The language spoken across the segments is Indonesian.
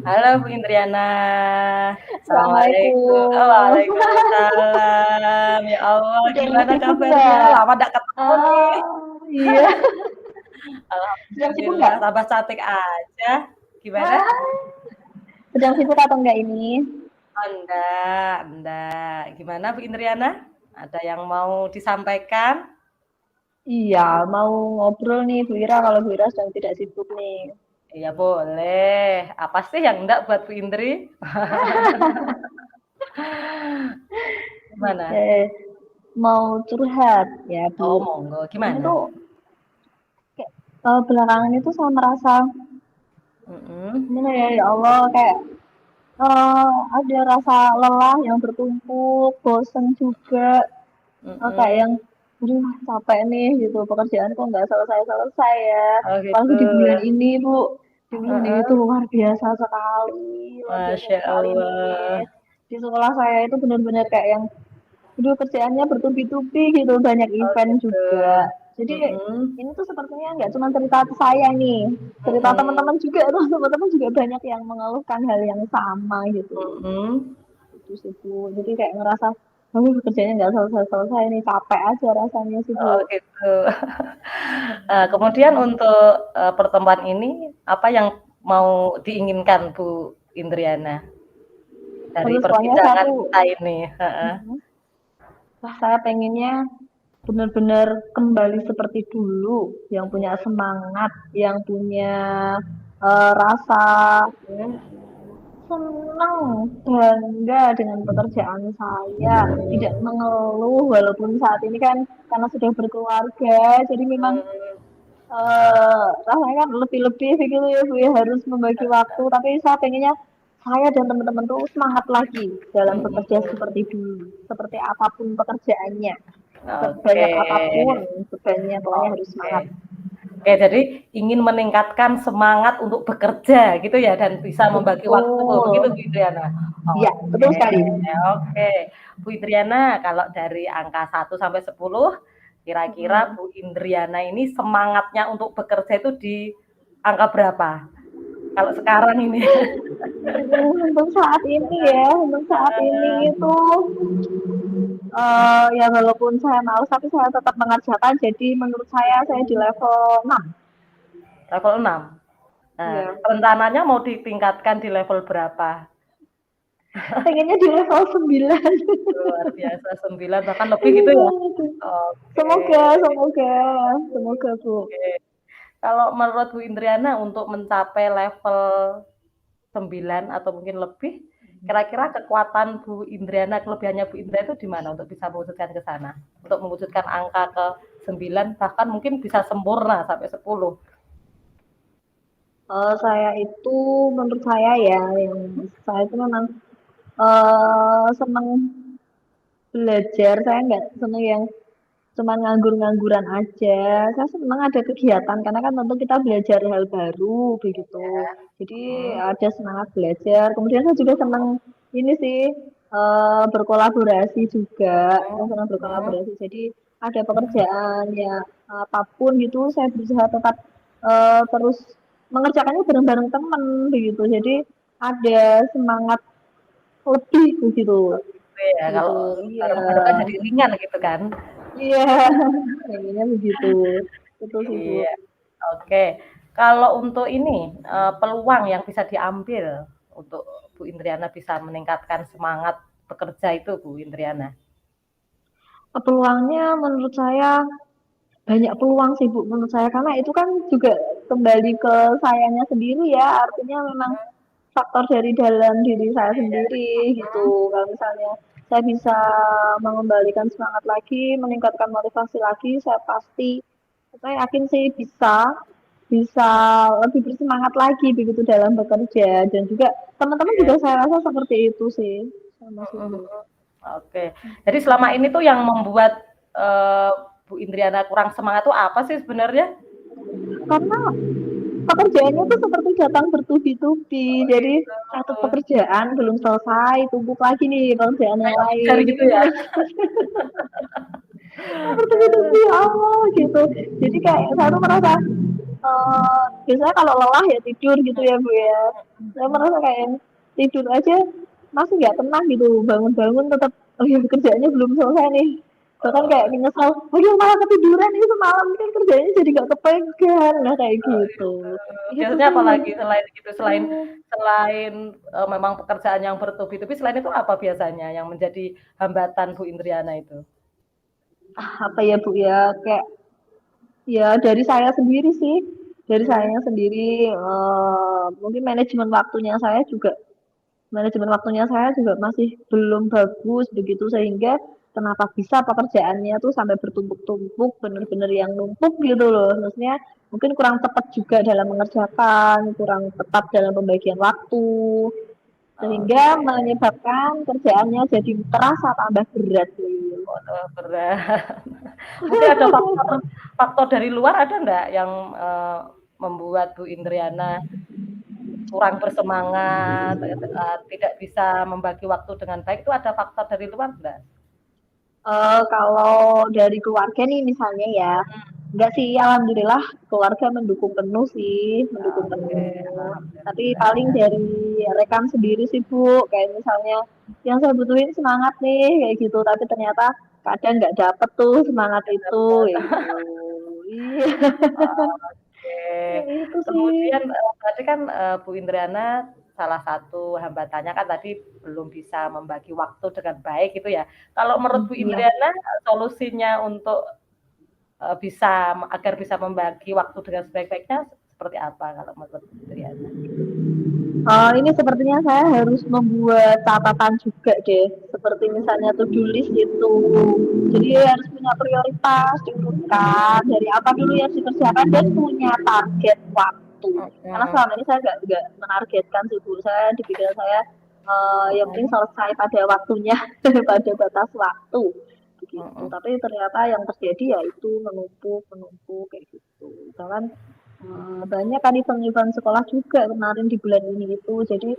Halo Bu Indriana. Assalamualaikum. Oh, Assalamualaikum. waalaikumsalam. Ya Allah, Sedang gimana sibuk kabarnya? nggak? Lama nggak ketemu nih. Iya. Sedang sibuk Alhamdulillah, nggak? tambah cantik aja. Gimana? Ah, sedang sibuk atau enggak ini? Oh, enggak. Gimana Bu Indriana? Ada yang mau disampaikan? Iya, mau ngobrol nih Bu Ira kalau Bu Ira sedang tidak sibuk nih. Iya boleh. Apa sih yang enggak buat Bu Indri? Gimana? Eh, mau curhat ya Bu. Oh, monggo. Ini Gimana? tuh kayak belakangan itu saya merasa Mm-mm. gimana ya, ya Allah kayak ada rasa lelah yang bertumpuk, bosen juga. Kayak Mm-mm. yang, aduh capek nih gitu, pekerjaan kok nggak selesai-selesai ya. Oh gitu. Apalagi di bulan ini Bu, di bulan ini Heeh. tuh luar biasa Masya sekali nih. Allah. Di sekolah saya itu benar-benar kayak yang, aduh kerjaannya bertubi-tubi gitu, banyak Oh event gitu. juga. Jadi Mhm, ini tuh sepertinya nggak cuma cerita saya nih, cerita mhm, teman-teman juga, teman-teman juga banyak yang mengeluhkan hal yang sama gitu. mhm. Itu sih Bu, jadi kayak ngerasa, kerjanya nggak selesai-selesai nih, capek aja rasanya sih Oh Bu. gitu. Kemudian untuk, pertemuan ini, apa yang mau diinginkan Bu Indriana dari Terus pokoknya saya perbincangan tuh, kita ini? Heeh. wah saya pengennya benar-benar kembali seperti dulu, yang punya semangat, yang punya rasa Mhm, senang, bangga dengan pekerjaan saya, tidak mengeluh walaupun saat ini kan karena sudah berkeluarga, jadi memang mhm, rasanya kan lebih-lebih begitu ya Bu ya, harus membagi waktu, tapi saya pengennya saya dan teman-teman tuh semangat lagi dalam bekerja mhm. seperti dulu, seperti apapun pekerjaannya, Oke, sebanyak apapun bebannya, pokoknya harus oke. semangat. Oke, jadi ingin meningkatkan semangat untuk bekerja gitu ya dan bisa membagi waktu begitu Bu Betul, Indriana? ya Oke, betul sekali. oke. Bu Indriana, kalau dari angka 1 sampai 10, kira-kira Mm-mm. Bu Indriana ini semangatnya untuk bekerja itu di angka berapa? Kalau sekarang ini? Untuk saat ini ya, untuk saat ini itu ya walaupun saya males tapi saya tetap mengerjakan. Jadi menurut saya di level 6. Level 6. Nah, Iya. rencananya mau ditingkatkan di level berapa? Pengennya di level 9. Luar biasa 9 bahkan lebih gitu ya? Oke, Semoga, semoga, semoga Bu. oke. Kalau menurut Bu Indriana untuk mencapai level 9 atau mungkin lebih, kira-kira kekuatan Bu Indriana, kelebihannya Bu Indriana itu di mana untuk bisa mewujudkan ke sana? Untuk mewujudkan angka ke 9, bahkan mungkin bisa sempurna sampai 10. Saya itu menurut saya ya, yang saya itu memang senang belajar. Saya nggak senang yang cuma nganggur-ngangguran aja. Saya senang ada kegiatan karena kan tentu kita belajar hal baru begitu. Jadi Hmm. ada semangat belajar. Kemudian saya juga senang ini sih berkolaborasi juga. Saya senang Hmm. berkolaborasi. Jadi ada pekerjaan ya apapun gitu saya berusaha tetap terus mengerjakannya bareng-bareng teman begitu. Jadi ada semangat lebih begitu. Gitu ya, kalau Gitu. Iya. bareng-bareng kan jadi ringan gitu kan. Iya, pengennya begitu. Itu sih, Bu. Iya, oke. Kalau untuk ini, peluang yang bisa diambil untuk Bu Indriana bisa meningkatkan semangat bekerja itu Bu Indriana? Peluangnya menurut saya banyak peluang sih, Bu, menurut saya. Karena itu kan juga kembali ke sayanya sendiri ya. Artinya memang faktor dari dalam diri saya sendiri gitu. Kalau misalnya saya bisa mengembalikan semangat lagi, meningkatkan motivasi lagi, saya yakin sih bisa bisa lebih bersemangat lagi begitu dalam bekerja dan juga teman-teman Oke. juga saya rasa seperti itu sih sama Mhm Ibu. mhm. Oke. Jadi selama ini tuh yang membuat, eee, Bu Indriana kurang semangat tuh apa sih sebenarnya? Karena pekerjaannya tuh seperti datang bertubi-tubi. Oh Jadi gitu. satu pekerjaan belum selesai, tumpuk lagi nih pekerjaan yang Kayak ngejar lain. gitu Itu ya? terus bertubi-tubi Allah gitu. Jadi kayak saya tuh merasa biasanya kalau lelah ya tidur gitu ya Bu ya. Saya merasa kayak tidur aja masih nggak tenang gitu. Bangun-bangun tetap oh ya kerjaannya belum selesai nih. Bahkan kayak menyesal, oh ya malah ketiduran ini semalam kan kerjanya jadi nggak kepegang. Nah kayak Oh gitu. gitu. Itu Biasanya sih apa yang lagi selain gitu, selain selain, memang pekerjaan yang bertubi-tubi, selain itu apa biasanya yang menjadi hambatan Bu Indriana itu? apa ya Bu ya kayak ya dari saya sendiri sih dari Mhm. saya sendiri mungkin manajemen waktunya saya juga masih belum bagus begitu sehingga kenapa bisa pekerjaannya tuh sampai bertumpuk-tumpuk bener-bener yang numpuk gitu loh maksudnya mungkin kurang tepat juga dalam mengerjakan kurang tepat dalam pembagian waktu sehingga Oke. menyebabkan kerjaannya jadi terasa tambah berat gitu. Waduh berat. Mungkin ada faktor faktor dari luar ada nggak yang, membuat Bu Indriana kurang bersemangat, tidak bisa membagi waktu dengan baik, itu ada faktor dari luar nggak? Kalau dari keluarga nih misalnya ya, enggak sih, alhamdulillah keluarga mendukung penuh sih, mendukung Oke, penuh. Tapi paling alhamdulillah. dari rekan sendiri sih Bu, kayak misalnya yang saya butuhin semangat nih kayak gitu, tapi ternyata kadang nggak dapet tuh semangat itu, kayak gitu. Iya, Oke. ya itu sih. Kemudian, tadi kan, Bu Indriana salah satu hambatannya kan tadi belum bisa membagi waktu dengan baik gitu ya. Kalau menurut Bu Iya. Indriana, solusinya untuk, bisa agar bisa membagi waktu dengan sebaik-baiknya seperti apa kalau menurut Bu Indriana? Ini sepertinya saya harus membuat catatan juga deh, seperti misalnya to-do list itu. Jadi harus punya prioritas, diurutkan dari apa dulu yang dikerjakan dan punya target waktu. Karena Mhm, selama ini saya nggak menargetkan sih Bu, saya di pikiran saya yang penting mhm, selesai pada waktunya, pada batas waktu begitu. mhm. Tapi ternyata yang terjadi ya itu menumpuk, menumpuk kayak gitu. Jangan banyak kan event-event sekolah juga kemarin di bulan ini itu jadi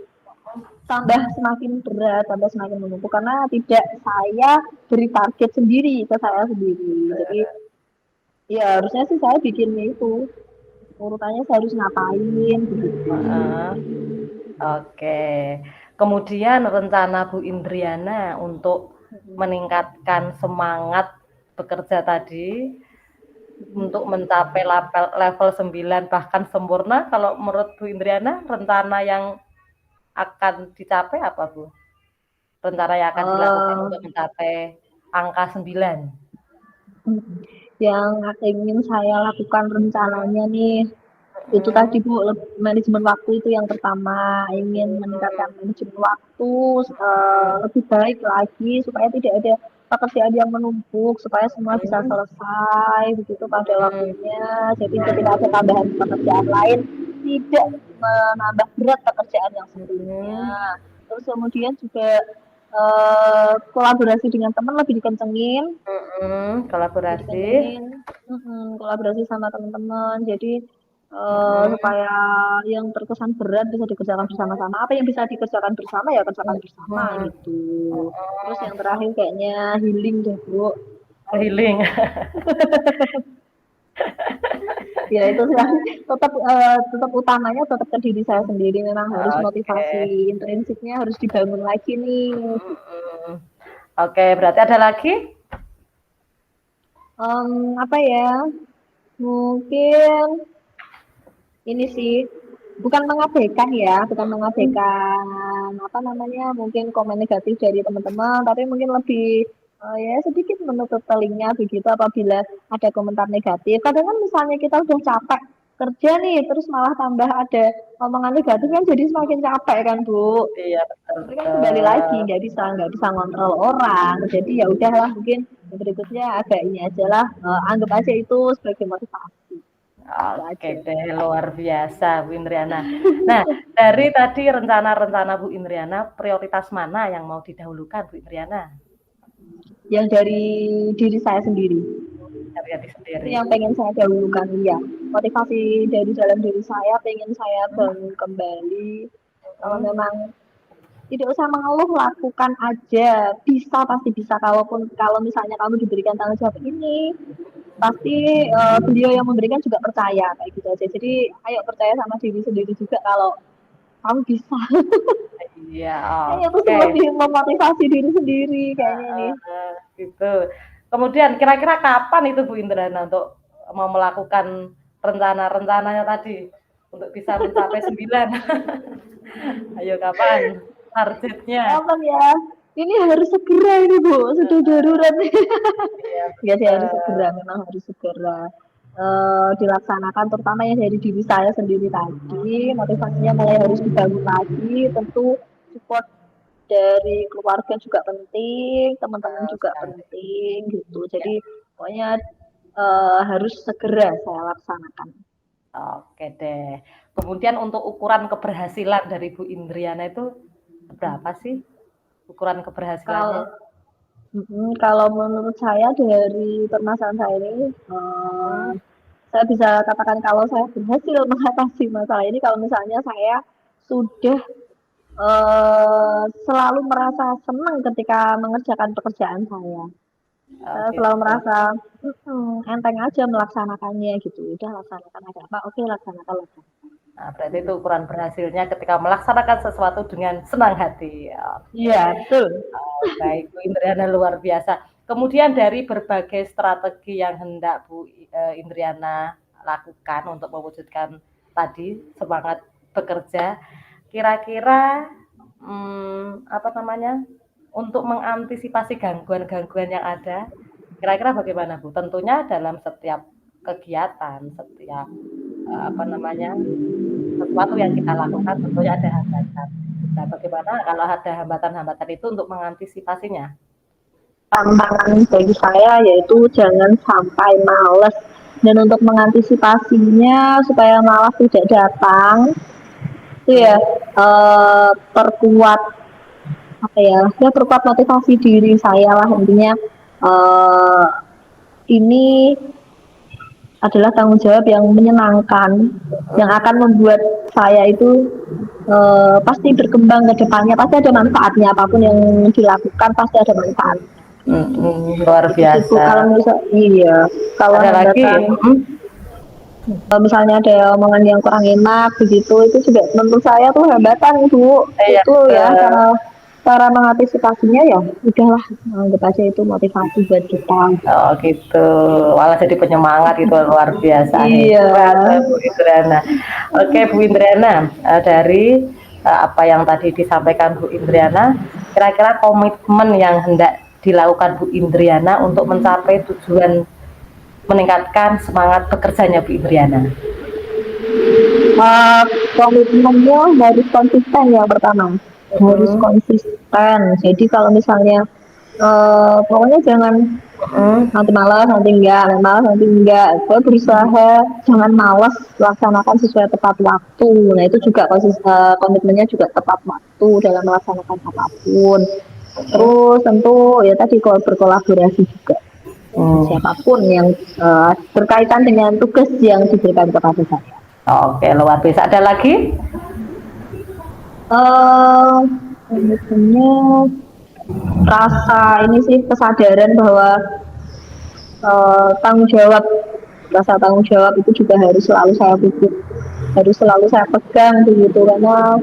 tambah semakin berat tambah semakin menumpuk karena tidak saya beri target sendiri ke saya sendiri jadi ya harusnya sih saya bikin itu urutannya saya harus ngapain begitu. Heeh, oke. Kemudian rencana Bu Indriana untuk meningkatkan semangat bekerja tadi, untuk mencapai level 9 bahkan sempurna, kalau menurut Bu Indriana rencana yang akan dicapai apa, Bu? Rencana yang akan dilakukan Eh, untuk mencapai angka 9? yang ingin saya lakukan rencananya nih itu tadi Mhm, Bu, manajemen waktu itu yang pertama, ingin meningkatkan mhm, manajemen waktu lebih baik lagi supaya tidak ada pekerjaan yang menumpuk, supaya semua bisa mhm, selesai begitu pada mhm, waktunya. Jadi ketika ada tambahan pekerjaan lain, tidak menambah berat pekerjaan yang sebelumnya. mhm, Terus kemudian juga kolaborasi dengan teman mhm, lebih kolaborasi, dikencengin kolaborasi sama teman-teman jadi mhm, supaya yang terkesan berat bisa dikerjakan bersama-sama apa yang bisa dikerjakan bersama ya kerjakan bersama mhm, gitu terus mhm, yang terakhir kayaknya healing deh Bu healing. ya itu sih tetap utamanya tetap ke diri saya sendiri memang harus Oke, motivasi intrinsiknya harus dibangun lagi nih mhm. Oke, berarti ada lagi? apa ya mungkin ini sih bukan mengabaikan ya, bukan mengabaikan apa namanya, mungkin komen negatif dari teman-teman, tapi mungkin lebih ya sedikit menutup telinga begitu apabila ada komentar negatif. Kadang kan misalnya kita udah capek kerja nih, terus malah tambah ada omongan negatif kan jadi semakin capek kan Bu. Iya, betul Tapi kan kembali lagi betul. nggak bisa ngontrol orang. Jadi ya udahlah mungkin berikutnya agak ini aja lah. Anggap aja itu sebagai motivasi. Itu Oke aja. deh, luar biasa Bu Indriana. Nah, dari tadi rencana-rencana Bu Indriana, prioritas mana yang mau didahulukan Bu Indriana? Yang dari diri saya sendiri. Dari hati Itu sendiri. yang pengen saya dahulukan ya. Motivasi dari dalam diri saya pengen saya Hmm, bangun kembali. Kalau hmm. memang tidak usah mengeluh, lakukan aja. Bisa, pasti bisa. Kalaupun kalau misalnya kamu diberikan tanggung jawab ini, pasti beliau yang memberikan juga percaya kayak gitu aja. Jadi ayo percaya sama diri sendiri juga kalau kamu bisa. Iya, Kayaknya itu oke. lebih memotivasi diri sendiri kayaknya ini. Gitu. Kemudian kira-kira kapan itu Bu Indrana untuk mau melakukan rencana-rencananya tadi untuk bisa mencapai 9? Ayo kapan targetnya? Kapan ya? Ini harus segera ini Bu, sudah darurat. Iya Ya sih harus betul. segera, memang harus segera dilaksanakan, terutama yang dari diri saya sendiri tadi, motivasinya mulai harus dibangun lagi, tentu support dari keluarga juga penting, teman-teman Betul juga sekali. penting gitu. Ya. Jadi pokoknya harus segera saya laksanakan. Oke deh. Kemudian untuk ukuran keberhasilan dari Bu Indriana itu berapa sih ukuran keberhasilannya? Kalau kalau menurut saya dari permasalahan saya ini, Hmm, saya bisa katakan kalau saya berhasil mengatasi masalah ini kalau misalnya saya sudah selalu merasa senang ketika mengerjakan pekerjaan saya. oh Saya selalu gitu. merasa enteng aja melaksanakannya gitu. Udah laksanakan ada apa? Oke laksanakan laksanakan. Nah, berarti itu ukuran berhasilnya ketika melaksanakan sesuatu dengan senang hati. Oke. Iya betul. Baik, Bu Indriana luar biasa. Kemudian dari berbagai strategi yang hendak Bu Indriana lakukan untuk mewujudkan tadi semangat bekerja, kira-kira apa namanya untuk mengantisipasi gangguan-gangguan yang ada, kira-kira bagaimana Bu? Tentunya dalam setiap kegiatan, setiap apa namanya sesuatu yang kita lakukan tentunya ada hambatan. Nah, bagaimana kalau ada hambatan-hambatan itu untuk mengantisipasinya? Tantangan bagi saya yaitu jangan sampai males. Dan untuk mengantisipasinya supaya malas tidak datang, itu ya Hmm. perkuat apa ya, ya perkuat motivasi diri saya lah intinya. eh ini adalah tanggung jawab yang menyenangkan, yang akan membuat saya itu pasti berkembang ke depannya, pasti ada manfaatnya, apapun yang dilakukan pasti ada manfaat. Luar Itu sih Bu, biasa. kalau misal iya, kalau Ada lagi? hambatan misalnya ada omongan yang kurang enak begitu, itu juga menurut saya tuh hambatan Bu. Iya, Itu ya cara mengantisipasinya ya udahlah, anggap aja itu motivasi buat kita. oh gitu. Malah jadi penyemangat itu luar biasa Iya. hebat Bu Indriana. Oke Bu Indriana, dari apa yang tadi disampaikan Bu Indriana, kira-kira komitmen yang hendak dilakukan Bu Indriana untuk mencapai tujuan meningkatkan semangat bekerjanya Bu Indriana. uh, Komitmennya harus konsisten yang pertama, harus Hmm, konsisten. Jadi kalau misalnya pokoknya jangan hmm, nanti malas nanti enggak, nanti malas nanti enggak. Saya berusaha jangan malas, laksanakan sesuai tepat waktu. Nah itu juga komitmennya juga tepat waktu dalam melaksanakan apapun. Terus tentu ya tadi kalau berkolaborasi juga dengan hmm. siapapun yang berkaitan dengan tugas yang diberikan kepada saya. Oke, luar biasa. Ada lagi? Komitmennya rasa ini sih kesadaran bahwa tanggung jawab, rasa tanggung jawab itu juga harus selalu saya pikir, harus selalu saya pegang begitu, karena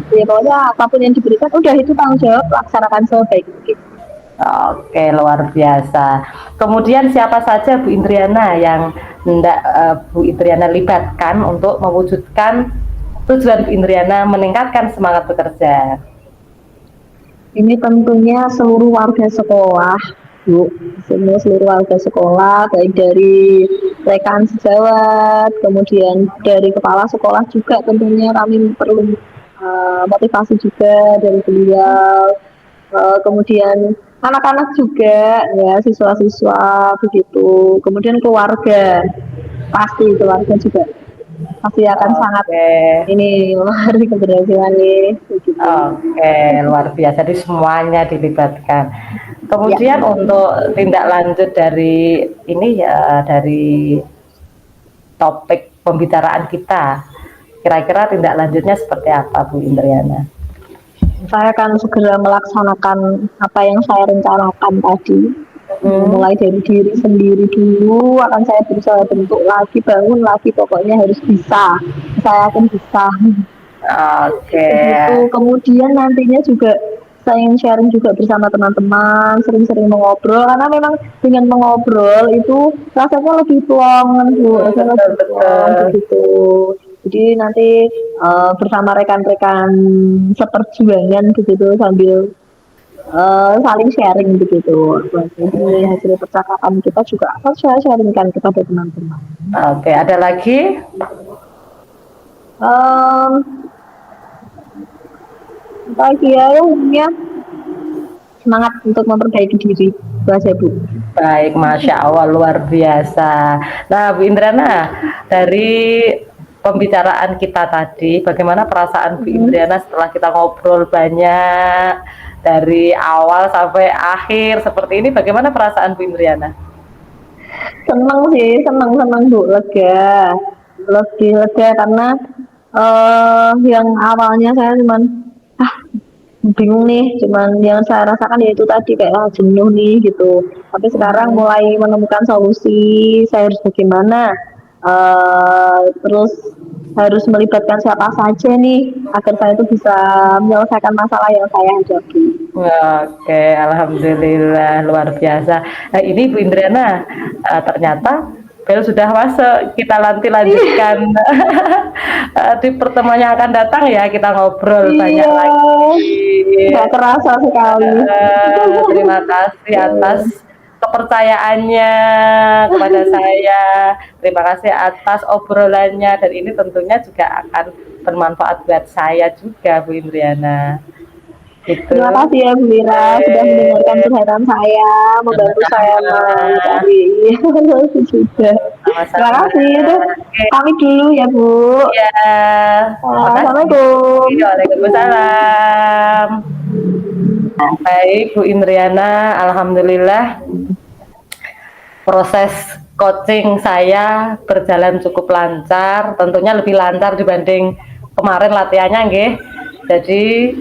ya pokoknya apapun yang diberikan udah itu tanggung jawab, laksanakan sebaik mungkin. Oke, luar biasa. Kemudian siapa saja Bu Indriana yang hendak Bu Indriana libatkan untuk mewujudkan tujuan Bu Indriana meningkatkan semangat bekerja? Ini tentunya seluruh warga sekolah Bu. Semua seluruh warga sekolah, baik dari rekan sejawat, kemudian dari kepala sekolah juga tentunya kami perlu motivasi juga dari beliau. Kemudian anak-anak juga ya siswa-siswa begitu. Kemudian keluarga pasti keluarga juga pasti akan sangat Oke. ini memberi keberhasilan nih begitu. Oke, luar biasa. Jadi semuanya dilibatkan. Ya. Kemudian untuk tindak lanjut dari ini ya, dari topik pembicaraan kita, kira-kira tindak lanjutnya seperti apa, Bu Indriana? Saya akan segera melaksanakan apa yang saya rencanakan tadi. Mulai dari diri sendiri dulu akan saya berusaha bentuk lagi, bangun lagi, pokoknya harus bisa. Saya akan bisa. Oke. Begitu. Kemudian nantinya juga saya ingin sharing juga bersama teman-teman, sering-sering mengobrol karena memang dengan mengobrol itu rasanya lebih plong, Bu, rasanya Betul, lebih plong betul. begitu. Jadi nanti bersama rekan-rekan seperjuangan begitu sambil saling sharing begitu. Jadi hasil percakapan kita juga akan saya sharingkan kepada teman-teman. Oke, ada lagi? Um, Apa ya, semangat untuk memperbaiki diri, bahasa Bu. Baik, Masya Allah, luar biasa. Nah, Bu Indrana, dari pembicaraan kita tadi, bagaimana perasaan Bu Indriana setelah kita ngobrol banyak, dari awal sampai akhir, seperti ini, bagaimana perasaan Bu Indriana? Seneng sih, seneng Bu, lega, lebih lega karena yang awalnya saya cuman bingung nih, cuman yang saya rasakan yaitu tadi kayak jenuh nih gitu. Tapi sekarang mulai menemukan solusi, saya harus bagaimana, terus harus melibatkan siapa saja nih agar saya itu bisa menyelesaikan masalah yang saya hadapi. Oke, alhamdulillah luar biasa. Nah, ini Bu Indriana, ternyata bel sudah masuk. Kita nanti lanjutkan di pertemuan yang akan datang ya. Kita ngobrol banyak Iya, lagi. nggak terasa sekali. Terima kasih atas kepercayaannya kepada saya. Terima kasih atas obrolannya dan ini tentunya juga akan bermanfaat buat saya juga, Bu Indriana. Gitu. Terima kasih ya Bu Lira sudah mendengarkan curhatan saya, membantu saya mencari solusi juga. Terima Sama-sama. kasih. Itu pamit dulu ya Bu. Ya, makasih. Assalamualaikum. Waalaikumsalam. Baik, Bu Indriana, alhamdulillah proses coaching saya berjalan cukup lancar, tentunya lebih lancar dibanding kemarin latihannya, nggih. Jadi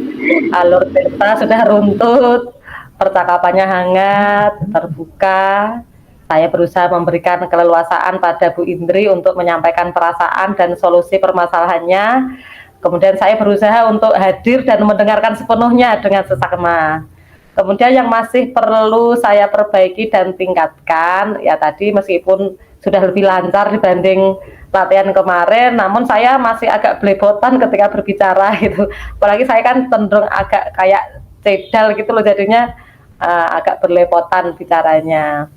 alur cerita sudah runtut, percakapannya hangat, terbuka. Saya berusaha memberikan keleluasaan pada Bu Indri untuk menyampaikan perasaan dan solusi permasalahannya. Kemudian saya berusaha untuk hadir dan mendengarkan sepenuhnya dengan seksama. Kemudian yang masih perlu saya perbaiki dan tingkatkan, ya tadi meskipun sudah lebih lancar dibanding latihan kemarin, namun saya masih agak belepotan ketika berbicara gitu. Apalagi saya kan cenderung agak kayak cedal gitu loh, jadinya agak berlepotan bicaranya.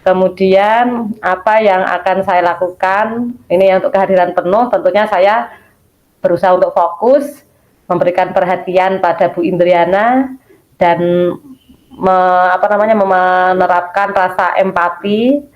Kemudian apa yang akan saya lakukan, ini untuk kehadiran penuh, tentunya saya berusaha untuk fokus, memberikan perhatian pada Bu Indriana, dan menerapkan rasa empati.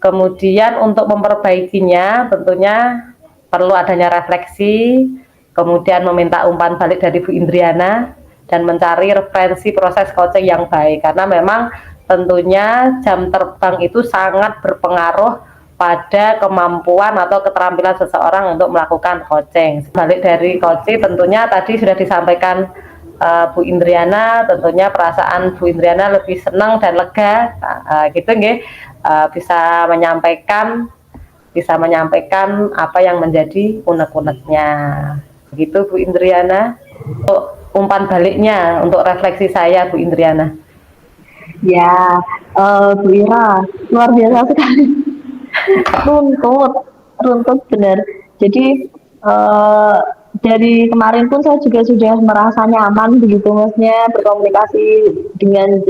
Kemudian untuk memperbaikinya tentunya perlu adanya refleksi, kemudian meminta umpan balik dari Bu Indriana dan mencari referensi proses coaching yang baik, karena memang tentunya jam terbang itu sangat berpengaruh pada kemampuan atau keterampilan seseorang untuk melakukan coaching. Balik dari coaching tentunya tadi sudah disampaikan Bu Indriana, tentunya perasaan Bu Indriana lebih senang dan lega, gitu nggih, bisa menyampaikan apa yang menjadi unek-uneknya. Begitu Bu Indriana. Untuk umpan baliknya, untuk refleksi saya Bu Indriana. Ya, Bu Ira, luar biasa sekali. runtut benar. Jadi dari kemarin pun saya juga sudah merasa nyaman begitu, maksudnya berkomunikasi dengan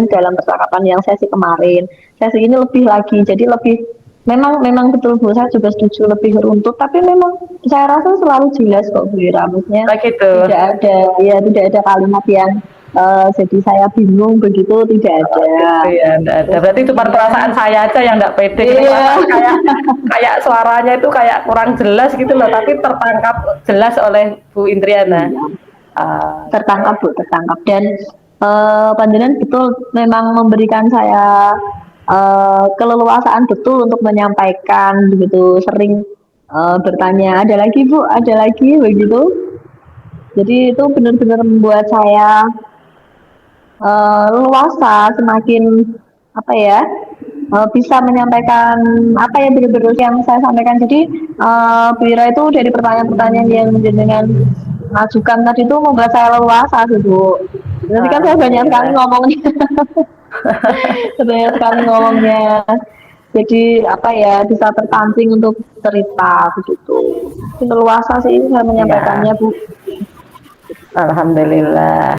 dalam percakapan yang sesi kemarin. Sesi ini lebih lagi, jadi lebih memang memang betul Bu, saya juga setuju lebih runtut, tapi memang saya rasa selalu jelas kok Bu Ira, maksudnya Kayak gitu. tidak ada kalimat yang jadi saya bingung begitu, tidak Oh, ada. gitu ya, enggak ada. Terus Berarti cuma kemudian perasaan saya aja yang enggak pede gitu. iya. Perasaan kayak kayak suaranya itu kayak kurang jelas gitu loh, tapi tertangkap jelas oleh Bu Indriana. Iya, Oke. tertangkap Bu, tertangkap dan panjenengan betul memang memberikan saya keleluasaan betul untuk menyampaikan begitu, sering bertanya ada lagi Bu, ada lagi begitu. Jadi itu benar-benar membuat saya leluasa, semakin apa ya, bisa menyampaikan apa yang benar-benar yang saya sampaikan. Jadi Bu Ira itu dari pertanyaan-pertanyaan yang dengan ajukan tadi itu membuat saya leluasa sih Bu. Nanti kan saya banyak sekali Alhamdulillah. ngomongnya, banyak sekali ngomongnya. Jadi apa ya, bisa terpancing untuk cerita begitu. Leluasa sih saya Iya. menyampaikannya Bu. Alhamdulillah.